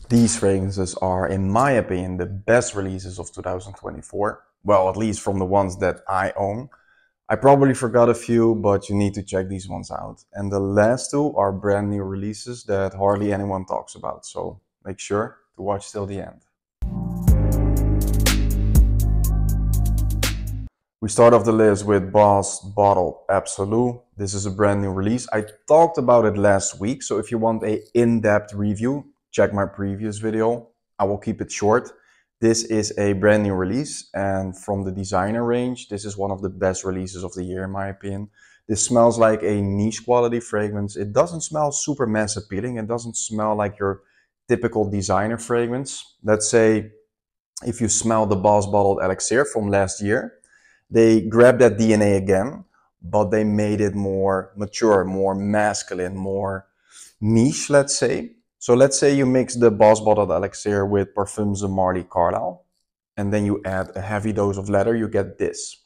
These fragrances are, in my opinion, the best releases of 2024. Well, at least from the ones that I own. I probably forgot a few, but you need to check these ones out. And the last two are brand new releases that hardly anyone talks about. So make sure to watch till the end. We start off the list with Boss Bottled Absolu. This is a brand new release. I talked about it last week. So if you want an in-depth review, check my previous video. I will keep it short. This is a brand new release, and from the designer range, this is one of the best releases of the year in my opinion. This smells like a niche quality fragrance. It doesn't smell super mass appealing. It doesn't smell like your typical designer fragrance. Let's say if you smell the Boss Bottled Elixir from last year, they grabbed that DNA again, but they made it more mature, more masculine, more niche, let's say. So let's say you mix the Boss Bottled Elixir with Parfum Cartagena, and then you add a heavy dose of leather, you get this.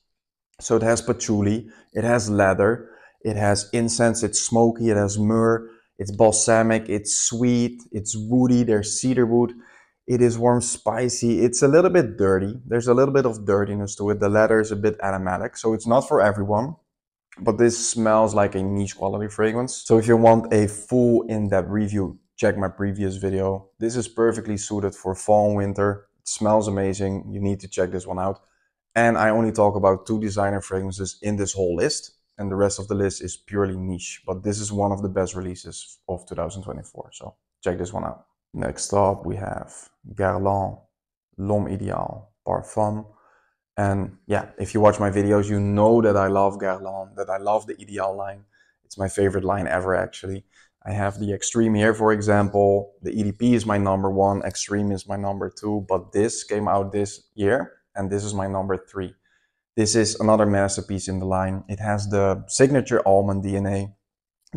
So it has patchouli, it has leather, it has incense, it's smoky, it has myrrh, it's balsamic, it's sweet, it's woody, there's cedar wood, it is warm, spicy, it's a little bit dirty. There's a little bit of dirtiness to it. The leather is a bit aromatic, so it's not for everyone. But this smells like a niche quality fragrance. So if you want a full in-depth review, check my previous video. This is perfectly suited for fall and winter. It smells amazing. You need to check this one out. And I only talk about 2 designer fragrances in this whole list. And the rest of the list is purely niche. But this is one of the best releases of 2024. So check this one out. Next up we have Guerlain L'Homme Idéal Parfum. And yeah, if you watch my videos, you know that I love Guerlain, that I love the Ideal line. It's my favorite line ever, actually. I have the Extreme here, for example. The EDP is my number 1, Extreme is my number 2, but this came out this year, and this is my number 3. This is another masterpiece in the line. It has the signature almond DNA.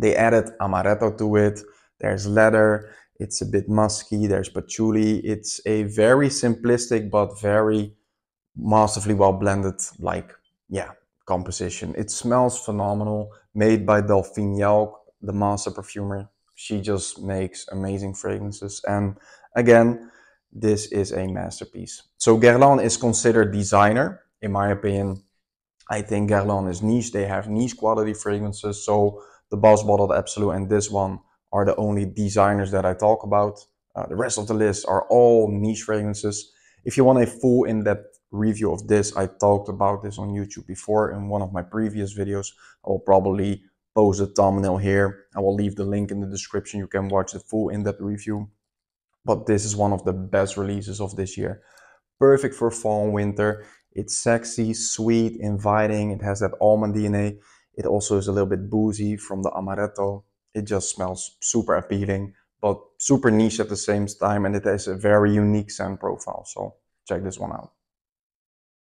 They added amaretto to it. There's leather. It's a bit musky. There's patchouli. It's a very simplistic, but very masterfully well blended, composition. It smells phenomenal. Made by Delphine Yelk, the master perfumer. She just makes amazing fragrances. And again, this is a masterpiece. So Guerlain is considered designer. In my opinion, I think Guerlain is niche. They have niche quality fragrances. So the Boss Bottled Absolu and this one are the only designers that I talk about. The rest of the list are all niche fragrances. If you want a full in-depth review of this, I talked about this on YouTube before in one of my previous videos. I will probably post a thumbnail here. I will leave the link in the description. You can watch the full in-depth review. But this is one of the best releases of this year. Perfect for fall and winter. It's sexy, sweet, inviting. It has that almond DNA. It also is a little bit boozy from the amaretto. It just smells super appealing, but super niche at the same time. And it has a very unique scent profile. So check this one out.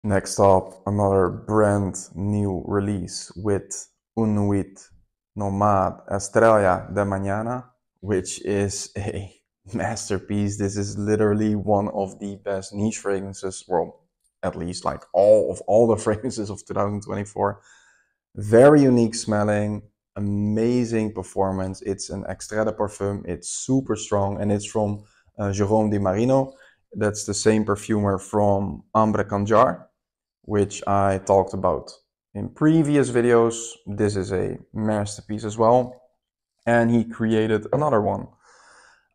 Next up, another brand new release with Nuit, Nomade, Estrella de Mañana, which is a masterpiece. This is literally one of the best niche fragrances, well, at least like all the fragrances of 2024. Very unique smelling, amazing performance. It's an extrait de parfum. It's super strong, and it's from Jérôme Di Marino. That's the same perfumer from Ambre Canjar, which I talked about in previous videos. This is a masterpiece as well, and he created another one.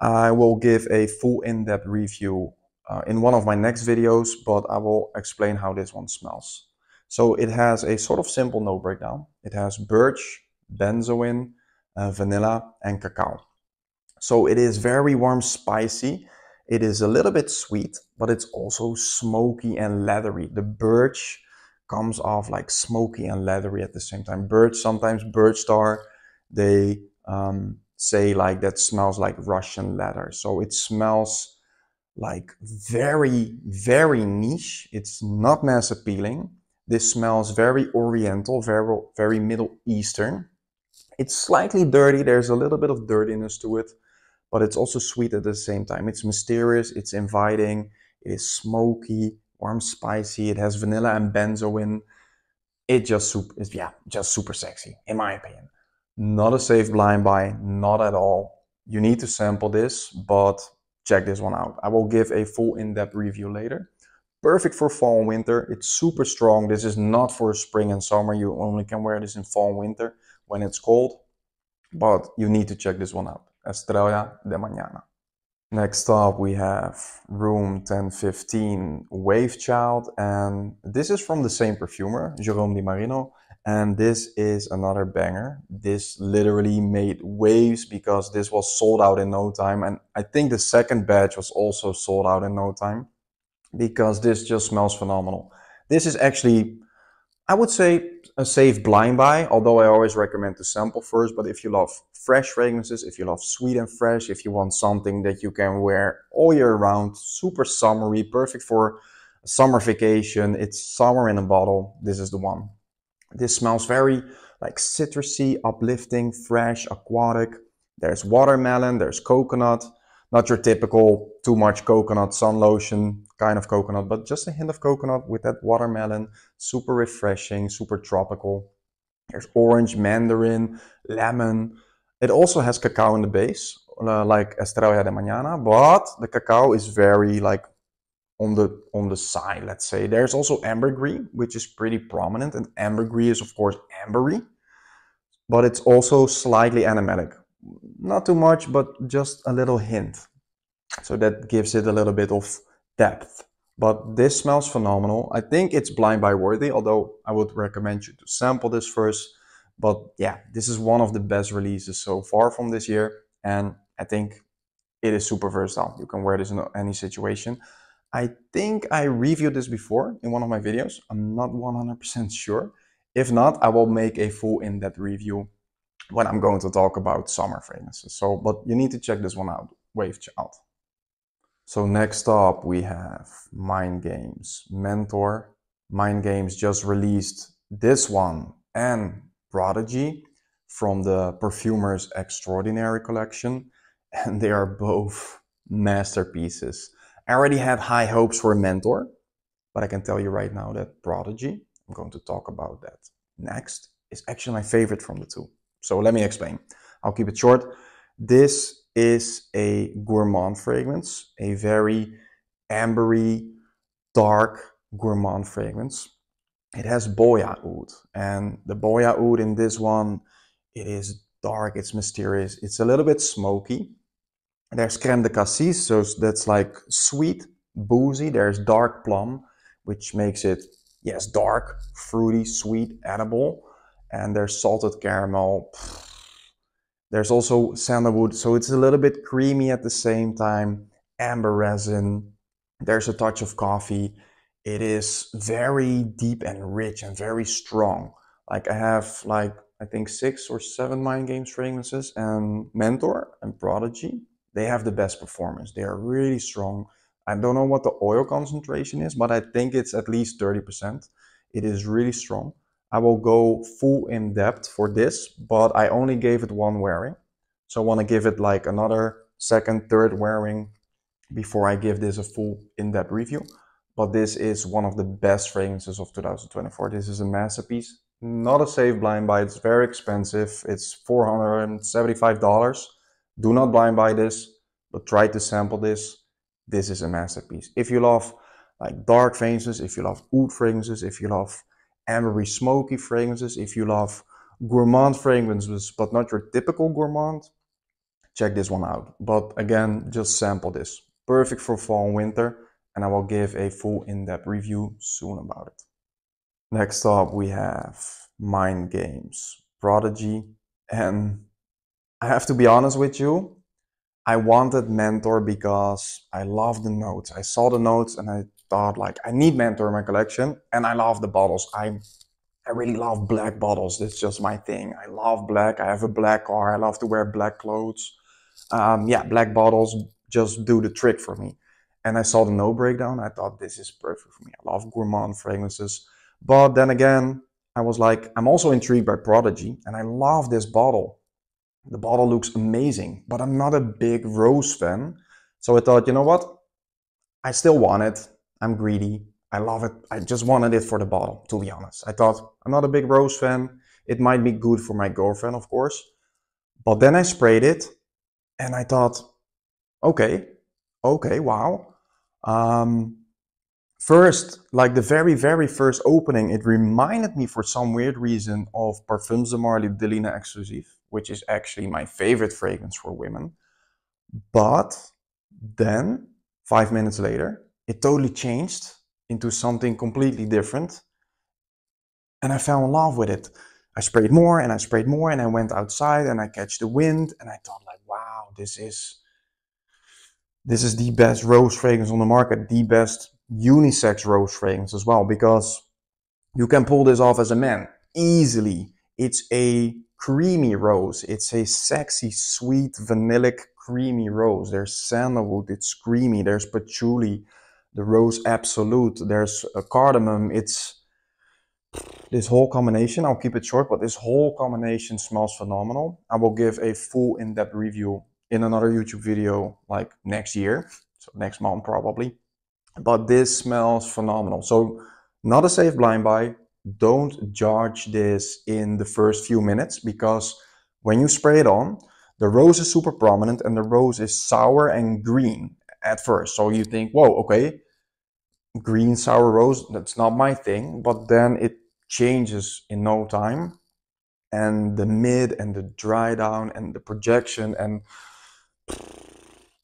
I will give a full in-depth review in one of my next videos, but I will explain how this one smells. So it has a sort of simple note breakdown. It has birch, benzoin, vanilla, and cacao. So it is very warm, spicy. It is a little bit sweet, but it's also smoky and leathery. The birch comes off like smoky and leathery at the same time. Birch, sometimes birch tar, they say like that smells like Russian leather. So it smells like very, very niche. It's not mass appealing. This smells very oriental, very, very Middle Eastern. It's slightly dirty. There's a little bit of dirtiness to it, but it's also sweet at the same time. It's mysterious, it's inviting, it is smoky, warm, spicy. It has vanilla and benzoin. It just super sexy, in my opinion. Not a safe blind buy, not at all. You need to sample this, but check this one out. I will give a full in-depth review later. Perfect for fall and winter. It's super strong. This is not for spring and summer. You only can wear this in fall and winter when it's cold. But you need to check this one out. Estrella de Mañana. Next up we have Room1015 Wavechild, and this is from the same perfumer, Jérôme Di Marino, and this is another banger. This literally made waves because this was sold out in no time, and I think the second batch was also sold out in no time because this just smells phenomenal. This is actually, I would say, a safe blind buy, although I always recommend to sample first. But if you love fresh fragrances, if you love sweet and fresh, if you want something that you can wear all year round, super summery, perfect for a summer vacation, it's summer in a bottle, this is the one. This smells very like citrusy, uplifting, fresh, aquatic. There's watermelon, there's coconut. Not your typical too much coconut sun lotion kind of coconut, but just a hint of coconut with that watermelon. Super refreshing, super tropical. There's orange, mandarin, lemon. It also has cacao in the base, like Estrella de Mañana, but the cacao is very like on the side, let's say. There's also ambergris, which is pretty prominent, and ambergris is of course ambery, but it's also slightly aromatic. Not too much, but just a little hint. So that gives it a little bit of depth. But this smells phenomenal. I think it's blind buy worthy, although I would recommend you to sample this first. But yeah, this is one of the best releases so far from this year. And I think it is super versatile. You can wear this in any situation. I think I reviewed this before in one of my videos. I'm not 100% sure. If not, I will make a full in-depth review when I'm going to talk about summer fragrances. So, but you need to check this one out, Wavechild. So next up we have Mind Games Mentor. Mind Games just released this one and Prodigy from the Parfumeur's Extraordinary collection, and they are both masterpieces. I already had high hopes for Mentor, but I can tell you right now that Prodigy, I'm going to talk about that next, is actually my favorite from the two. So let me explain. I'll keep it short. This is a gourmand fragrance, a very ambery, dark gourmand fragrance. It has boya oud, and the boya oud in this one, it is dark, it's mysterious, it's a little bit smoky. There's crème de cassis, so that's like sweet, boozy. There's dark plum, which makes it, yes, dark, fruity, sweet, edible. And there's salted caramel. There's also sandalwood, so it's a little bit creamy at the same time. Amber resin. There's a touch of coffee. It is very deep and rich and very strong. Like I have I think 6 or 7 Mind Games fragrances, and Mentor and Prodigy, they have the best performance. They are really strong. I don't know what the oil concentration is, but I think it's at least 30%. It is really strong. I will go full in depth for this, but I only gave it one wearing. So I want to give it like another second, third wearing before I give this a full in-depth review. But this is one of the best fragrances of 2024. This is a masterpiece. Not a safe blind buy. It's very expensive. It's $475. Do not blind buy this, but try to sample this. This is a masterpiece. If you love like dark fragrances, if you love oud fragrances, if you love ambery smoky fragrances, if you love gourmand fragrances but not your typical gourmand, check this one out. But again, just sample this. Perfect for fall and winter, and I will give a full in-depth review soon about it. Next up we have Mind Games Prodigy, and I have to be honest with you, I wanted Mentor because I love the notes. I saw the notes and I thought like, I need Mentor in my collection, and I love the bottles. I really love black bottles. That's just my thing. I love black. I have a black car. I love to wear black clothes. Yeah, black bottles just do the trick for me. And I saw the note breakdown. I thought this is perfect for me. I love gourmand fragrances. But then again, I was like, I'm also intrigued by Prodigy, and I love this bottle. The bottle looks amazing, but I'm not a big rose fan. So I thought, you know what? I still want it. I'm greedy. I love it. I just wanted it for the bottle, to be honest. I thought, I'm not a big rose fan. It might be good for my girlfriend, of course. But then I sprayed it and I thought, okay, Okay, wow. Um, First, like the very first opening, it reminded me for some weird reason of Parfums de Marly de Lina Exclusive, which is actually my favorite fragrance for women. But then, 5 minutes later, it totally changed into something completely different. And I fell in love with it. I sprayed more and I sprayed more and I went outside and I catch the wind and I thought like, wow, this is the best rose fragrance on the market, the best unisex rose fragrance as well, because you can pull this off as a man easily. It's a creamy rose. It's a sexy, sweet, vanillic, creamy rose. There's sandalwood. It's creamy. There's patchouli. The rose absolute. There's a cardamom. It's this whole combination. I'll keep it short, but this whole combination smells phenomenal. I will give a full in-depth review in another YouTube video like next year. So next month probably. But this smells phenomenal. So not a safe blind buy. Don't judge this in the first few minutes, because when you spray it on, the rose is super prominent and the rose is sour and green at first. So you think, whoa, okay, green sour rose, that's not my thing. But then it changes in no time. And the mid and the dry down and the projection, and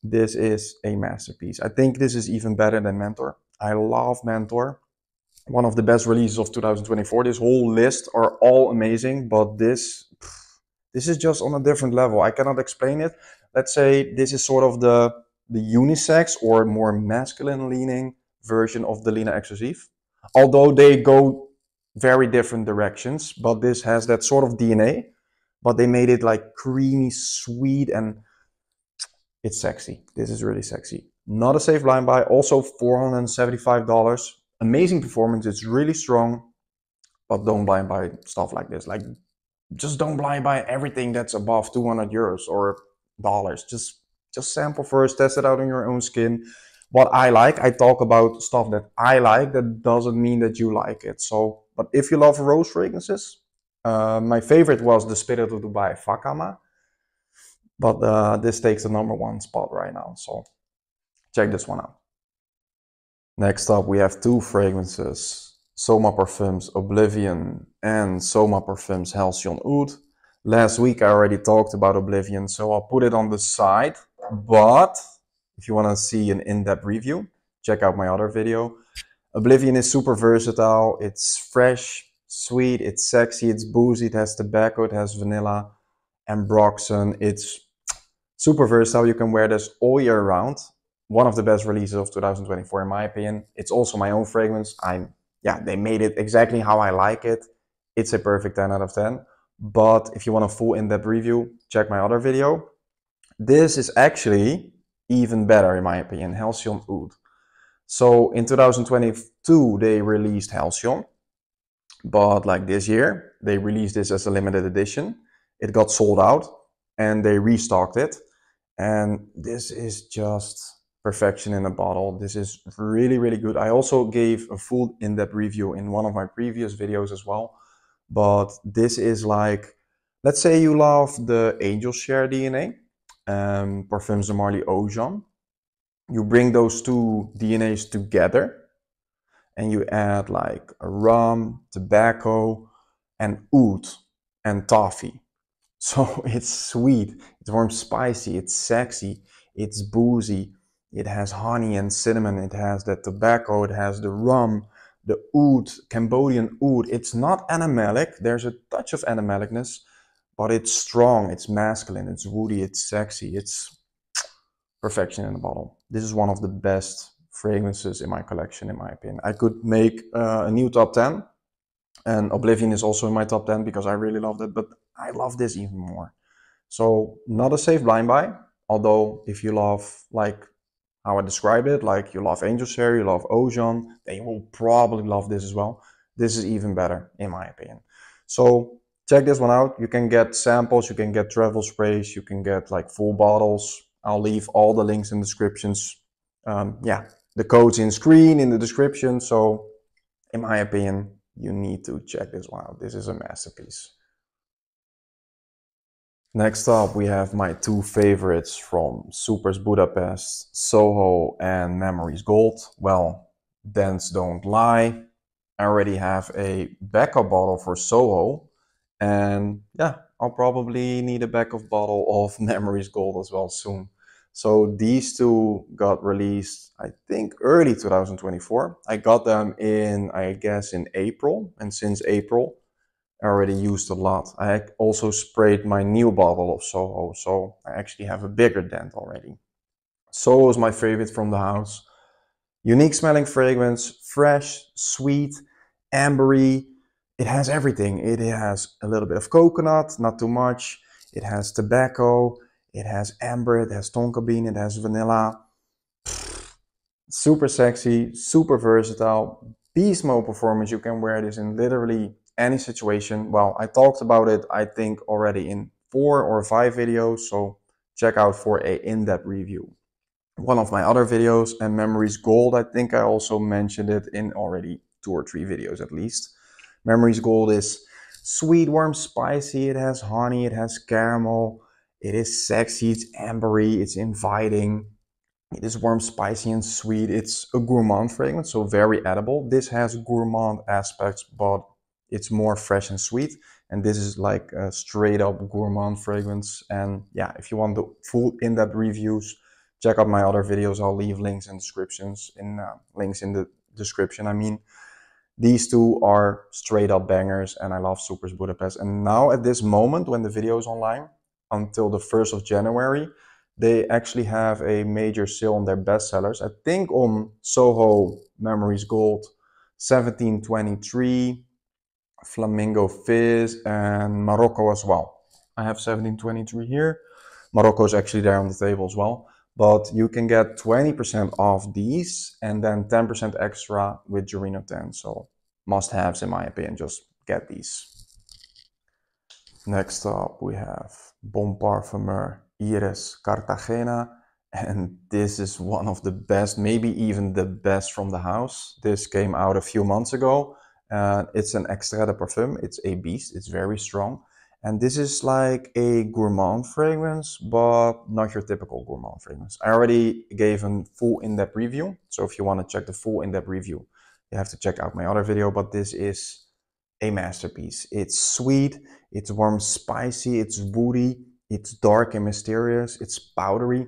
this is a masterpiece. I think this is even better than Mentor. I love Mentor. One of the best releases of 2024. This whole list are all amazing, but this is just on a different level. I cannot explain it. Let's say this is sort of the unisex or more masculine leaning version of the Lina Exclusive. Although they go very different directions, but this has that sort of DNA, but they made it like creamy, sweet, and it's sexy. This is really sexy. Not a safe blind buy. Also $475. Amazing performance. It's really strong, but don't blind buy stuff like this. Like, just don't blind buy everything that's above 200 euros or dollars. Just sample first, test it out on your own skin. What I like, I talk about stuff that I like. That doesn't mean that you like it. So, but if you love rose fragrances, my favorite was the Spirit of Dubai Fakama. But this takes the #1 spot right now, so check this one out. Next up, we have two fragrances, Soma Parfums Oblivion and Soma Parfums Halcyon Oud. Last week I already talked about Oblivion, so I'll put it on the side. But if you want to see an in-depth review, check out my other video. Oblivion is super versatile. It's fresh, sweet, it's sexy, it's boozy, it has tobacco, it has vanilla and Broxon. It's super versatile. You can wear this all year round. One of the best releases of 2024 in my opinion. It's also my own fragrance. They made it exactly how I like it. It's a perfect 10 out of 10. But if you want a full in-depth review, check my other video. This is actually even better in my opinion, Halcyon Oud. So in 2022 they released Halcyon, but like this year they released this as a limited edition. It got sold out and they restocked it, and this is just perfection in a bottle. This is really, really good. I also gave a full in-depth review in one of my previous videos as well, but this is like, let's say you love the Angel Share DNA, Parfums de Marly Ojan. You bring those two DNAs together and you add like a rum, tobacco, and oud and toffee. So it's sweet, it's warm, spicy, it's sexy, it's boozy, it has honey and cinnamon, it has the tobacco, it has the rum, the oud, Cambodian oud. It's not animalic, there's a touch of animalicness, but it's strong, it's masculine, it's woody, it's sexy, it's perfection in a bottle. This is one of the best fragrances in my collection, in my opinion. I could make a new top 10, and Oblivion is also in my top 10 because I really loved it, but I love this even more. So not a safe blind buy, although if you love like how I describe it, like you love Angel Share, you love Ojan, then you will probably love this as well. This is even better in my opinion. So check this one out. You can get samples, you can get travel sprays, you can get like full bottles. I'll leave all the links in the descriptions. The code's in screen in the description. So in my opinion, you need to check this one out. This is a masterpiece. Next up, we have my two favorites from Superz Budapest, Soho and Memories Gold. Well, dents don't lie. I already have a backup bottle for Soho, and yeah, I'll probably need a backup bottle of Memories Gold as well soon. So these two got released, I think, early 2024. I got them in, I guess, in April, and since April, I already used a lot. I also sprayed my new bottle of Soho, so I actually have a bigger dent already. Soho is my favorite from the house. Unique smelling fragrance, fresh, sweet, ambery. It has everything. It has a little bit of coconut, not too much. It has tobacco, it has amber, it has tonka bean, it has vanilla. Super sexy, super versatile, beast mode performance. You can wear this in literally any situation. Well, I talked about it, I think, already in 4 or 5 videos, so check out for a in-depth review. One of my other videos, and Memories Gold, I think I also mentioned it in already 2 or 3 videos at least. Memories Gold is sweet, warm, spicy. It has honey, it has caramel, it is sexy, it's ambery, it's inviting. It is warm, spicy, and sweet. It's a gourmand fragrance, so very edible. This has gourmand aspects, but it's more fresh and sweet. And this is like a straight up gourmand fragrance. And yeah, if you want the full in-depth reviews, check out my other videos. I'll leave links in the description. I mean, these two are straight up bangers, and I love Superz Budapest. And now at this moment, when the video is online, until the 1st of January, they actually have a major sale on their bestsellers. I think on Soho Memories Gold 1723, Flamingo Fizz, and Morocco as well. I have 1723 here. Morocco is actually there on the table as well. But you can get 20% off these and then 10% extra with Gerino 10. So must-haves in my opinion, just get these. Next up we have Bon Parfumeur Iris Cartagena, and this is one of the best, maybe even the best from the house. This came out a few months ago. It's an Estrella Parfum. It's a beast. It's very strong. And this is like a gourmand fragrance, but not your typical gourmand fragrance. I already gave a full in-depth review. So if you want to check the full in-depth review, you have to check out my other video, but this is a masterpiece. It's sweet, it's warm, spicy, it's woody, it's dark and mysterious, it's powdery.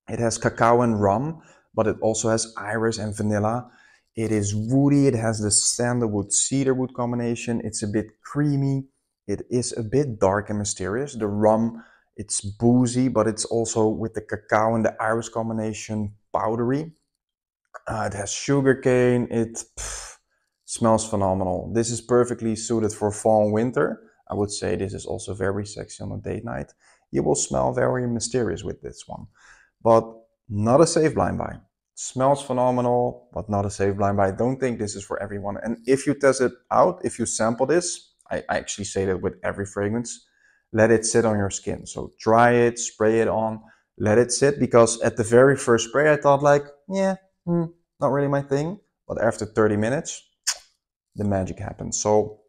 It has cacao and rum, but it also has iris and vanilla. It is woody, it has the sandalwood cedarwood combination. It's a bit creamy. It is a bit dark and mysterious. The rum, it's boozy, but it's also with the cacao and the iris combination powdery. It has sugarcane. It smells phenomenal. This is perfectly suited for fall and winter. I would say this is also very sexy on a date night. You will smell very mysterious with this one, but not a safe blind buy. Smells phenomenal, but not a safe blind buy. Don't think this is for everyone. And if you test it out, if you sample this, I actually say that with every fragrance, let it sit on your skin. So try it, spray it on, let it sit, because at the very first spray I thought like, yeah, not really my thing. But after 30 minutes, the magic happens. So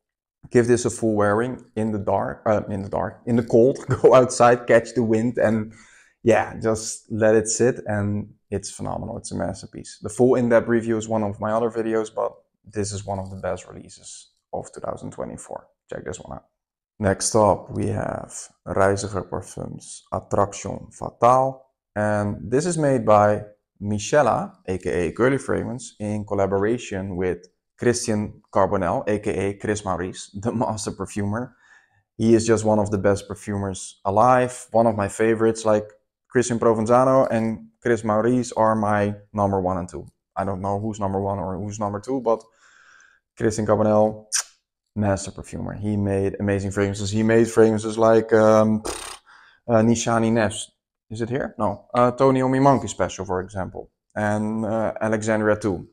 give this a full wearing in the cold, go outside, catch the wind, and yeah, just let it sit, and it's phenomenal. It's a masterpiece. The full in-depth review is one of my other videos, but this is one of the best releases of 2024. Check this one out. Next up, we have Ryziger Parfums Attraction Fatale. And this is made by Michela, aka Girly Fragrance, in collaboration with Christian Carbonell, aka Chris Maurice, the master perfumer. He is just one of the best perfumers alive. One of my favorites, like Christian Provenzano and Chris Maurice, are my number 1 and 2. I don't know who's number 1 or who's number 2, but Christian Carbonell, master perfumer. He made amazing fragrances. He made fragrances like Nishani Nefs. Is it here? No. Tony Omi Monkey Special, for example. And Alexandria 2.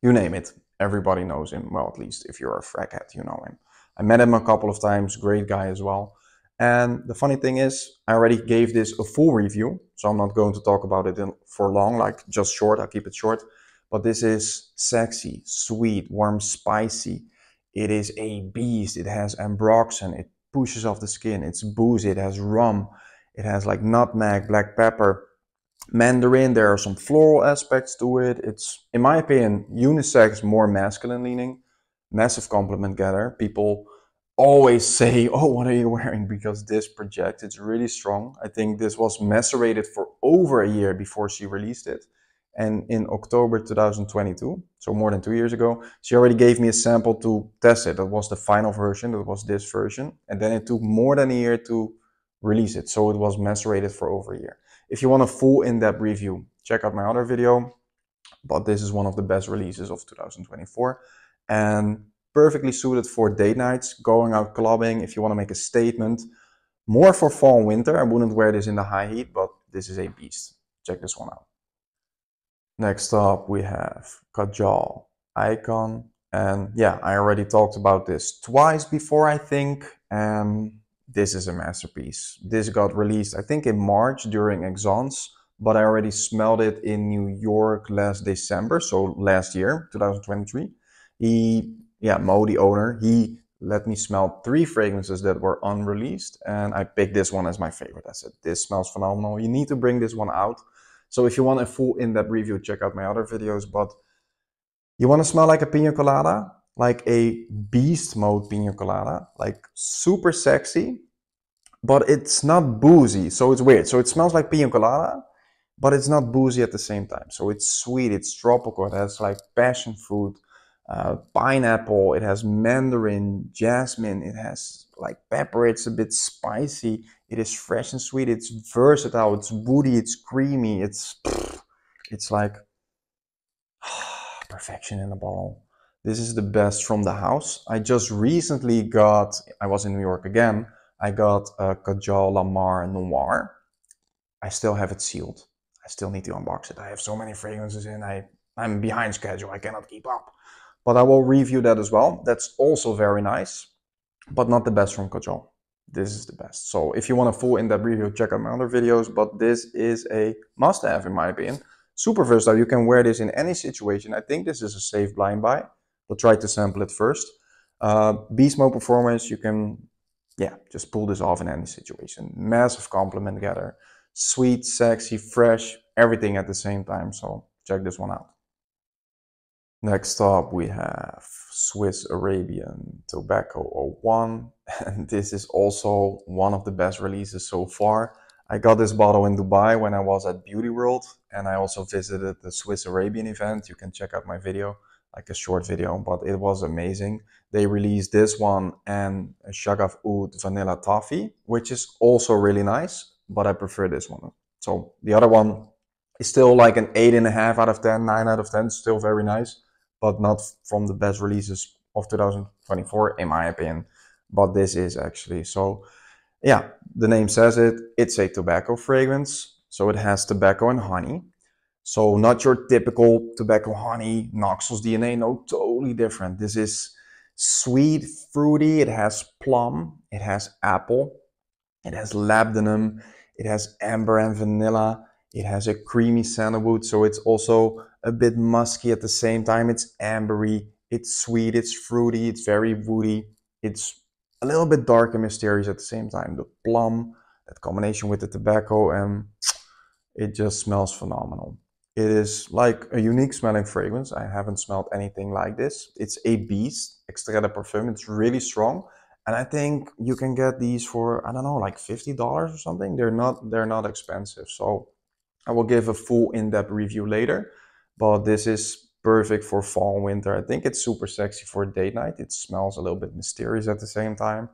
You name it. Everybody knows him. Well, at least if you're a fraghead, you know him. I met him a couple of times. Great guy as well. And the funny thing is, I already gave this a full review, so I'm not going to talk about it for long, like just short. I'll keep it short. But this is sexy, sweet, warm, spicy. It is a beast. It has ambroxan. It pushes off the skin. It's boozy, it has rum, it has like nutmeg, black pepper, mandarin. There are some floral aspects to it. It's, in my opinion, unisex, more masculine leaning. Massive compliment getter. People always say, oh, what are you wearing? Because this projects. It's really strong. I think this was macerated for over a year before she released it. And in October 2022, so more than 2 years ago, she already gave me a sample to test it. That was the final version. That was this version. And then it took more than a year to release it. So it was macerated for over a year. If you want a full in-depth review, check out my other video. But this is one of the best releases of 2024. And perfectly suited for date nights, going out clubbing, if you want to make a statement. More for fall and winter. I wouldn't wear this in the high heat, but this is a beast. Check this one out. Next up, we have Kajal Äican. And yeah, I already talked about this twice before, I think. This is a masterpiece. This got released, I think, in March during Exons, but I already smelled it in New York last December, so last year, 2023. Mo, the owner, he let me smell 3 fragrances that were unreleased, and I picked this one as my favorite. I said, this smells phenomenal. You need to bring this one out. So if you want a full in-depth review, check out my other videos. But you want to smell like a pina colada, like a beast mode pina colada, like super sexy, but it's not boozy. So it's weird. So it smells like pina colada, but it's not boozy at the same time. So it's sweet, it's tropical, it has like passion fruit, pineapple, it has mandarin, jasmine, it has like pepper, it's a bit spicy, it is fresh and sweet, it's versatile, it's woody, it's creamy, it's like perfection in a bottle. This is the best from the house. I just recently got, I was in New York again, I got a Kajal Lamar Noir. I still have it sealed. I still need to unbox it. I have so many fragrances in, I'm behind schedule, I cannot keep up. But I will review that as well. That's also very nice, but not the best from Kajal. This is the best. So if you want a full in-depth review, check out my other videos, but this is a must-have in my opinion. Super versatile, you can wear this in any situation. I think this is a safe blind buy. We'll try to sample it first. Beast mode performance, you can, just pull this off in any situation. Massive compliment getter. Sweet, sexy, fresh, everything at the same time. So check this one out. Next up, we have Swiss Arabian Tobacco 01. And this is also one of the best releases so far. I got this bottle in Dubai when I was at Beauty World. And I also visited the Swiss Arabian event. You can check out my video, like a short video, but it was amazing. They released this one and a Shagaf Oud Vanilla Toffee, which is also really nice, but I prefer this one. So the other one is still like an 8.5 out of 10, 9 out of 10, still very nice, but not from the best releases of 2024, in my opinion. But this is actually, so yeah, the name says it, it's a tobacco fragrance. So it has tobacco and honey. So not your typical tobacco honey, Noxos DNA, no, totally different. This is sweet, fruity, it has plum, it has apple, it has labdanum, it has amber and vanilla, it has a creamy sandalwood, so it's also a bit musky at the same time. It's ambery, it's sweet, it's fruity, it's very woody, it's a little bit dark and mysterious at the same time. The plum, that combination with the tobacco, and it just smells phenomenal. It is like a unique smelling fragrance. I haven't smelled anything like this. It's a beast, Estrella Parfum. It's really strong. And I think you can get these for, I don't know, like $50 or something. They're not expensive. So I will give a full in-depth review later. But this is perfect for fall and winter. I think it's super sexy for a date night. It smells a little bit mysterious at the same time.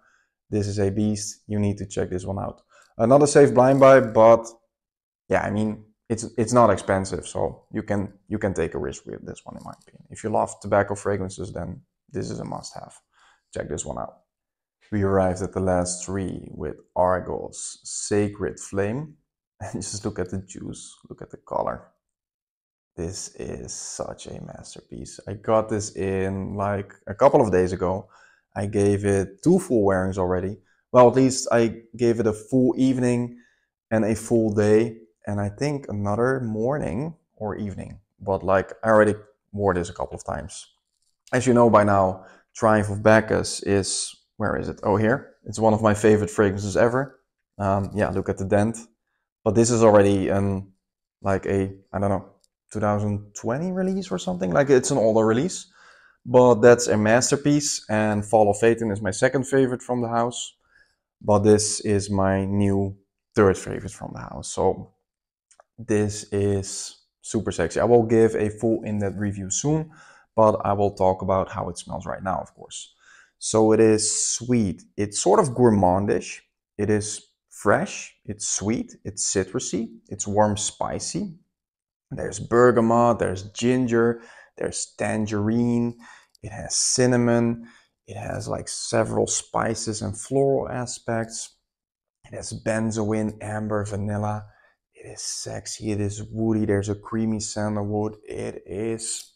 This is a beast. You need to check this one out. Another safe blind buy, but yeah, I mean, it's not expensive, so you can take a risk with this one, in my opinion. If you love tobacco fragrances, then this is a must-have. Check this one out. We arrived at the last 3 with Argos Sacred Flame. And just look at the juice, look at the color. This is such a masterpiece. I got this in like a couple of days ago. I gave it 2 full wearings already. Well, at least I gave it a full evening and a full day. And I think another morning or evening, but like I already wore this a couple of times. As you know by now, Triumph of Bacchus is where is it? Oh, here. It's one of my favorite fragrances ever. Yeah, look at the dent. But this is already like a, I don't know, 2020 release or something. Like it's an older release. But that's a masterpiece, and Fall of Phaeton is my second favorite from the house. But this is my new third favorite from the house. So this is super sexy. I will give a full in-depth review soon, but I will talk about how it smells right now, of course. So it is sweet. It's sort of gourmandish. It is fresh. It's sweet. It's citrusy. It's warm, spicy. There's bergamot. There's ginger. There's tangerine. It has cinnamon. It has like several spices and floral aspects. It has benzoin, amber, vanilla. It is sexy. It is woody. There's a creamy sandalwood. It is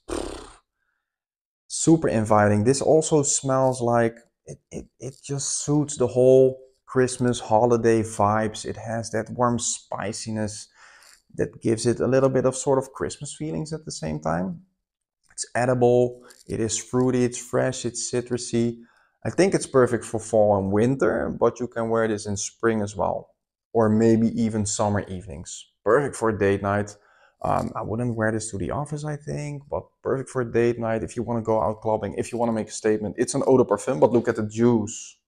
super inviting. This also smells like it just suits the whole Christmas holiday vibes. It has that warm spiciness that gives it a little bit of sort of Christmas feelings at the same time. It's edible, it is fruity, it's fresh, it's citrusy. I think it's perfect for fall and winter, but you can wear this in spring as well. Or maybe even summer evenings. Perfect for a date night. I wouldn't wear this to the office, I think, but perfect for a date night if you want to go out clubbing, if you want to make a statement. It's an eau de parfum, but look at the juice.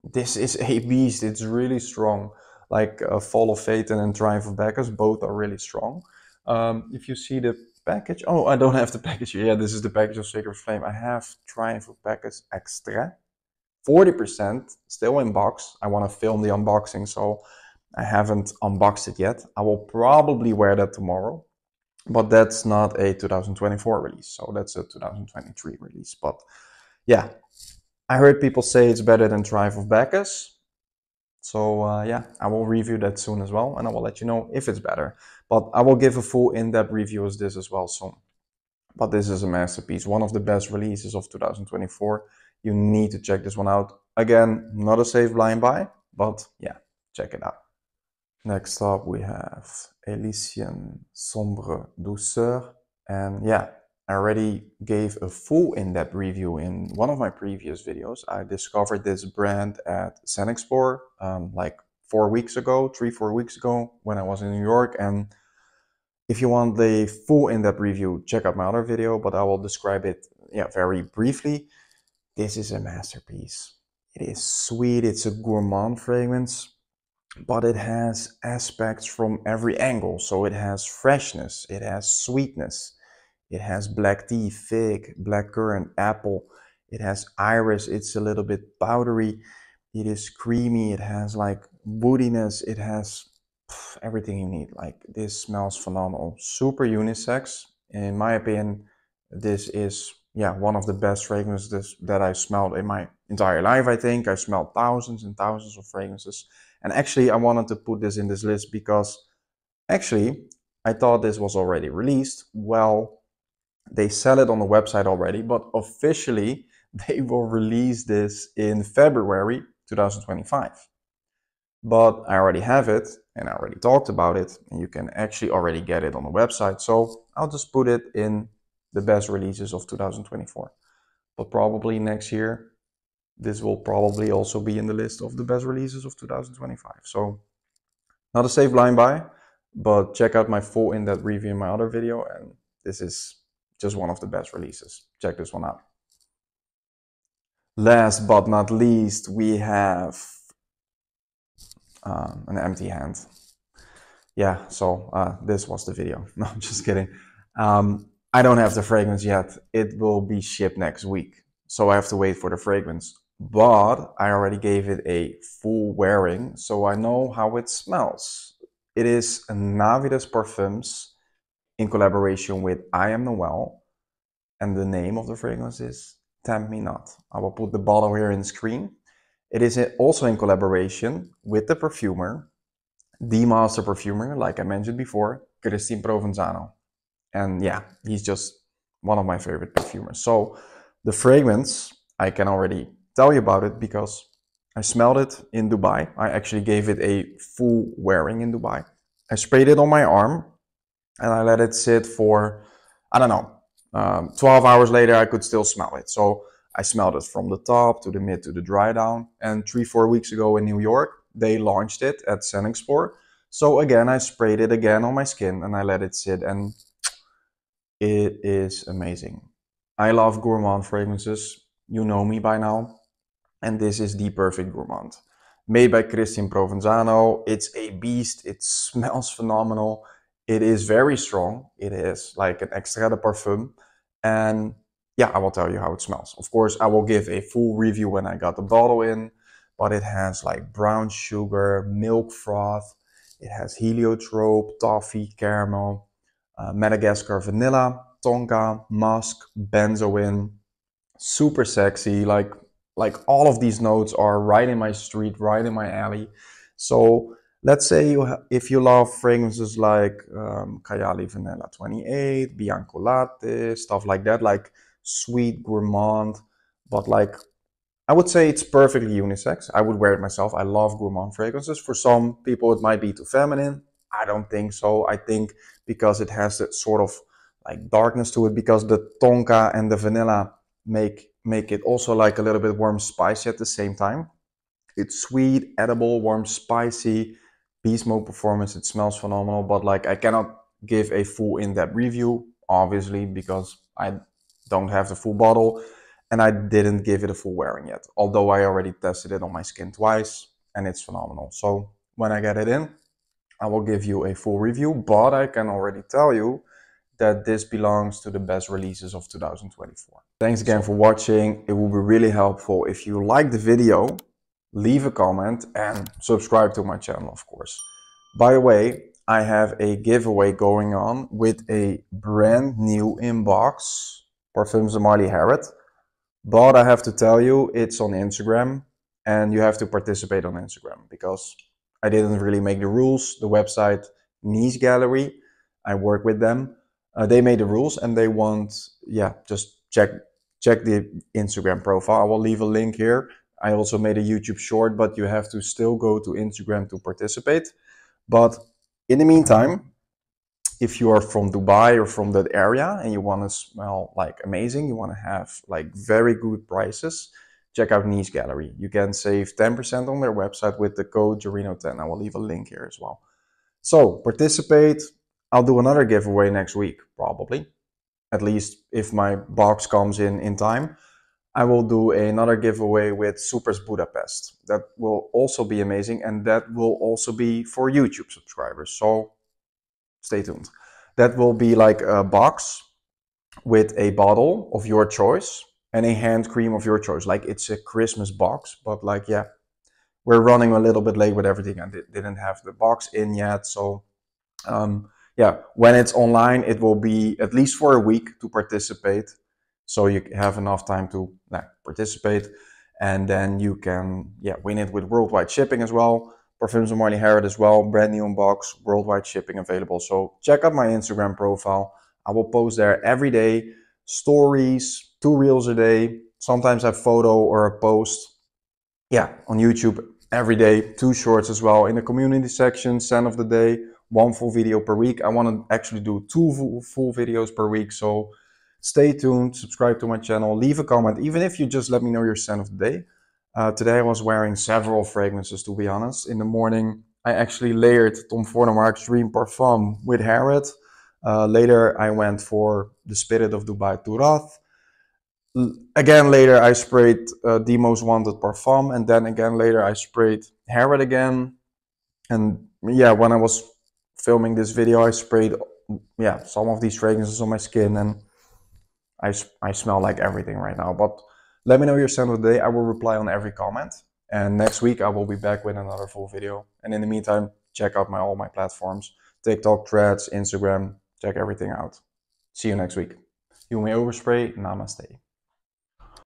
This is a beast, it's really strong. Like Fall of Phaeton and Triumph of Bacchus, both are really strong. If you see the package, oh, I don't have the package here. Yeah, this is the package of Sacred Flame. I have Triumph of Bacchus Extra, 40%, still in box. I want to film the unboxing, so I haven't unboxed it yet. I will probably wear that tomorrow, but that's not a 2024 release, so that's a 2023 release. But yeah, I heard people say it's better than Triumph of Bacchus. So yeah, I will review that soon as well, and I will let you know if it's better. But I will give a full in-depth review of this as well soon. But this is a masterpiece, one of the best releases of 2024. You need to check this one out. Again, not a safe blind buy, but yeah, check it out. Next up we have Elysian, Sombre, Douceur. And yeah, I already gave a full in-depth review in one of my previous videos. I discovered this brand at Sun Explorer like 4 weeks ago, 3-4 weeks ago when I was in New York. And if you want the full in-depth review, check out my other video, but I will describe it very briefly. This is a masterpiece. It is sweet, it's a gourmand fragrance, but it has aspects from every angle. So it has freshness, it has sweetness, it has black tea, fig, blackcurrant, apple. It has iris, it's a little bit powdery. It is creamy, it has like woodiness, it has everything you need. Like, this smells phenomenal. Super unisex. In my opinion, this is one of the best fragrances that I smelled in my entire life, I think. I smelled thousands and thousands of fragrances. And actually, I wanted to put this in this list because actually, I thought this was already released. Well, they sell it on the website already, but officially, they will release this in February 2025. But I already have it, and I already talked about it, and you can actually already get it on the website. So I'll just put it in the best releases of 2024. But probably next year, this will probably also be in the list of the best releases of 2025. So not a safe blind buy, but check out my full in-depth review in my other video, and this is just one of the best releases. Check this one out. Last but not least, we have an empty hand. Yeah, so this was the video. No, I'm just kidding. I don't have the fragrance yet. It will be shipped next week, so I have to wait for the fragrance. But I already gave it a full wearing, so I know how it smells. It is a Navitus Parfums in collaboration with I Am Noelle, and the name of the fragrance is Tempt Me Not. I will put the bottle here in the screen. It is also in collaboration with the perfumer, the master perfumer, like I mentioned before, Cristin Provenzano. And yeah, he's just one of my favorite perfumers. So the fragrance, I can already tell you about it because I smelled it in Dubai. I actually gave it a full wearing in Dubai. I sprayed it on my arm and I let it sit for, I don't know, 12 hours later I could still smell it. So I smelled it from the top to the mid to the dry down. And 3-4 weeks ago in New York, they launched it at Scent Explore. So again, I sprayed it again on my skin and I let it sit, and it is amazing. I love gourmand fragrances. You know me by now. And this is the perfect gourmand. Made by Christian Provenzano. It's a beast. It smells phenomenal. It is very strong. It is like an Estrella Parfum. And yeah, I will tell you how it smells. Of course, I will give a full review when I got the bottle in. But it has like brown sugar, milk froth. It has heliotrope, toffee, caramel, Madagascar vanilla, tonka, musk, benzoin. Super sexy. Like all of these notes are right in my street, right in my alley. So let's say if you love fragrances like Kajal Vanilla 28, Bianco Latte, stuff like that, like sweet gourmand, but like I would say it's perfectly unisex. I would wear it myself. I love gourmand fragrances. For some people it might be too feminine. I don't think so. I think because it has that sort of like darkness to it, because the tonka and the vanilla make it also like a little bit warm spicy at the same time. It's sweet, edible, warm, spicy, beast mode performance. It smells phenomenal, but like I cannot give a full in-depth review, obviously, because I don't have the full bottle and I didn't give it a full wearing yet, although I already tested it on my skin twice and it's phenomenal. So when I get it in, I will give you a full review, but I can already tell you that this belongs to the best releases of 2024. Thanks again for watching. It will be really helpful if you like the video, leave a comment and subscribe to my channel, of course. By the way, I have a giveaway going on with a brand new inbox Parfums de Marly Harrod, but I have to tell you, it's on Instagram and you have to participate on Instagram because I didn't really make the rules. The website Nice Gallery, I work with them. They made the rules and they want, yeah, just check the Instagram profile. I will leave a link here. I also made a YouTube short, but you have to still go to Instagram to participate. But in the meantime, if you are from Dubai or from that area and you want to smell like amazing, you want to have like very good prices, check out Nice Gallery. You can save 10% on their website with the code Jorino10. I will leave a link here as well. So participate. I'll do another giveaway next week, probably. At least if my box comes in time. I will do another giveaway with Superz Budapest. That will also be amazing, and that will also be for YouTube subscribers. So stay tuned. That will be like a box with a bottle of your choice and a hand cream of your choice. Like it's a Christmas box, but like, yeah, we're running a little bit late with everything. I didn't have the box in yet. So yeah, when it's online, it will be at least for a week to participate. So you have enough time to participate. And then you can win it with worldwide shipping as well. Parfums de Marly Harrod as well, brand new box, worldwide shipping available. So check out my Instagram profile. I will post there every day, stories, 2 reels a day. Sometimes a photo or a post. Yeah, on YouTube every day, 2 shorts as well. In the community section, scent of the day, 1 full video per week. I want to actually do 2 full videos per week. So stay tuned, subscribe to my channel, leave a comment, even if you just let me know your scent of the day. Today I was wearing several fragrances, to be honest. In the morning, I actually layered Tom Ford Extreme Parfum with Harrod. Later, I went for the Spirit of Dubai Turath. Again, later, I sprayed the Most Wanted Parfum. And then again, later, I sprayed Harrod again. And yeah, when I was filming this video, I sprayed some of these fragrances on my skin. And I smell like everything right now. But let me know your scent of the day. I will reply on every comment. And next week I will be back with another full video. And in the meantime, check out all my platforms. TikTok, Threads, Instagram. Check everything out. See you next week. You may overspray. Namaste.